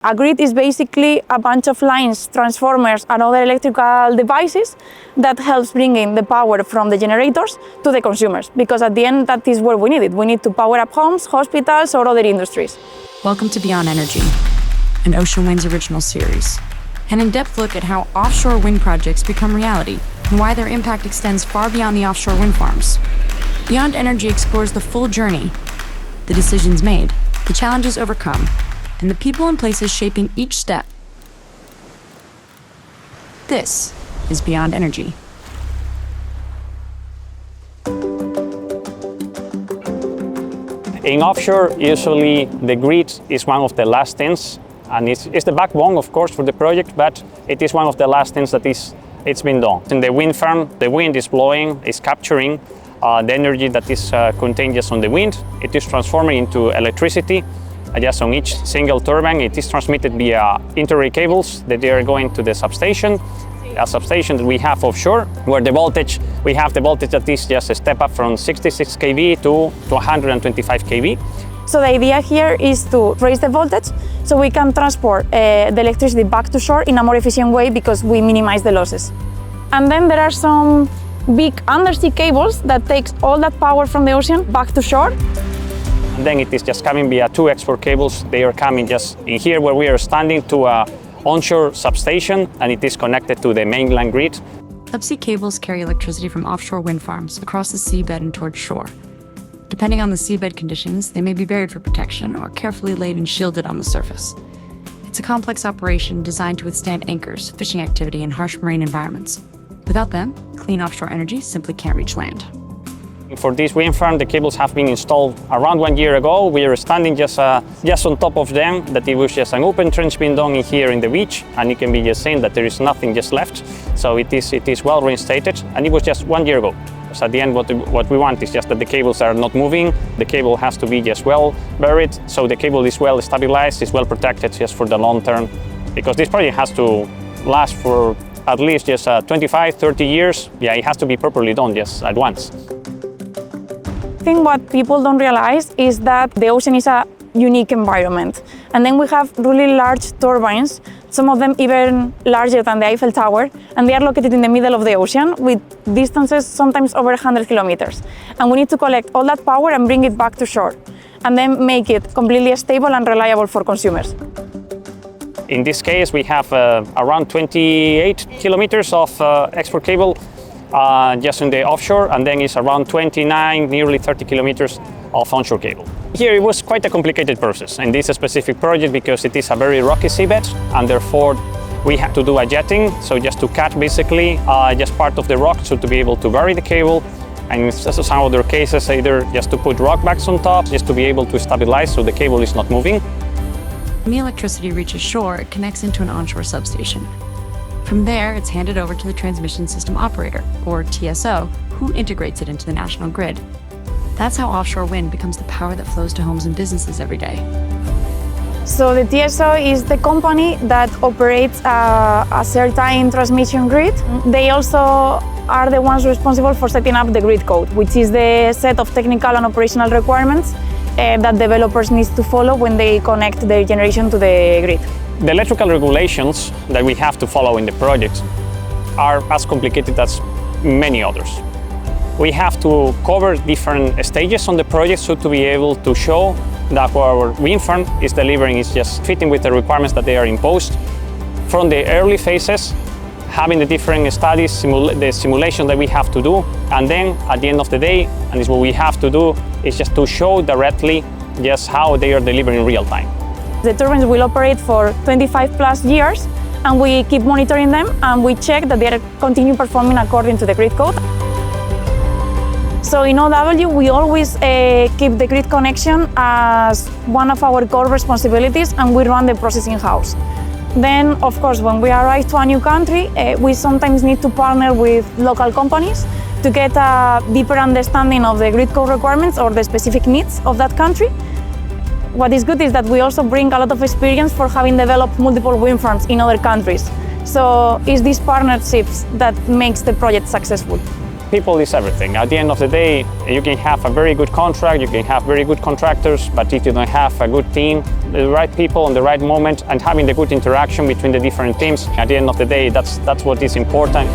A grid is basically a bunch of lines, transformers, and other electrical devices that helps bringing the power from the generators to the consumers, because at the end, that is where we need it. We need to power up homes, hospitals, or other industries. Welcome to Beyond Energy, an Ocean Winds original series. An in-depth look at how offshore wind projects become reality and why their impact extends far beyond the offshore wind farms. Beyond Energy explores the full journey, the decisions made, the challenges overcome, and the people and places shaping each step. This is Beyond Energy. In offshore, usually the grid is one of the last things, and it's the backbone, of course, for the project, but it is one of the last things that it's been done. In the wind farm, the wind is blowing, is capturing the energy that is contained just on the wind. It is transforming into electricity. Just on each single turbine, it is transmitted via interarray cables that they are going to the substation. A substation that we have offshore, where we have the voltage that is just a step up from 66 kV to 125 kV. So the idea here is to raise the voltage so we can transport the electricity back to shore in a more efficient way because we minimize the losses. And then there are some big undersea cables that takes all that power from the ocean back to shore. And then it is just coming via two export cables. They are coming just in here where we are standing to a onshore substation, and it is connected to the mainland grid. Subsea cables carry electricity from offshore wind farms across the seabed and towards shore. Depending on the seabed conditions, they may be buried for protection or carefully laid and shielded on the surface. It's a complex operation designed to withstand anchors, fishing activity, and harsh marine environments. Without them, clean offshore energy simply can't reach land. For this wind farm, the cables have been installed around 1 year ago. We are standing just on top of them, that it was just an open trench being done in here in the beach, and you can be just seeing that there is nothing just left. So it is well reinstated, and it was just 1 year ago. So at the end, what we want is just that the cables are not moving. The cable has to be just well buried, so the cable is well stabilized, is well protected just for the long term, because this project has to last for at least just 25, 30 years. Yeah, it has to be properly done just at once. I think what people don't realize is that the ocean is a unique environment. And then we have really large turbines, some of them even larger than the Eiffel Tower, and they are located in the middle of the ocean with distances sometimes over 100 kilometers. And we need to collect all that power and bring it back to shore, and then make it completely stable and reliable for consumers. In this case, we have around 28 kilometers of export cable just in the offshore, and then it's around 29, nearly 30 kilometers of onshore cable. Here it was quite a complicated process in this specific project because it is a very rocky seabed, and therefore we had to do a jetting, so just to cut basically just part of the rock, so to be able to bury the cable, and in some other cases either just to put rock backs on top, just to be able to stabilize so the cable is not moving. When the electricity reaches shore, it connects into an onshore substation. From there, it's handed over to the transmission system operator, or TSO, who integrates it into the national grid. That's how offshore wind becomes the power that flows to homes and businesses every day. So the TSO is the company that operates a certain transmission grid. They also are the ones responsible for setting up the grid code, which is the set of technical and operational requirements that developers need to follow when they connect their generation to the grid. The electrical regulations that we have to follow in the project are as complicated as many others. We have to cover different stages on the project so to be able to show that what our wind farm is delivering is just fitting with the requirements that they are imposed. From the early phases, having the different studies, the simulation that we have to do, and then at the end of the day, and it's what we have to do, is just to show directly just how they are delivering in real time. The turbines will operate for 25 plus years, and we keep monitoring them, and we check that they are continue performing according to the grid code. So in OW, we always keep the grid connection as one of our core responsibilities, and we run the process in-house. Then, of course, when we arrive to a new country, we sometimes need to partner with local companies to get a deeper understanding of the grid code requirements or the specific needs of that country. What is good is that we also bring a lot of experience for having developed multiple wind farms in other countries. So it's these partnerships that makes the project successful. People is everything. At the end of the day, you can have a very good contract, you can have very good contractors, but if you don't have a good team, the right people in the right moment, and having the good interaction between the different teams, at the end of the day, that's what is important.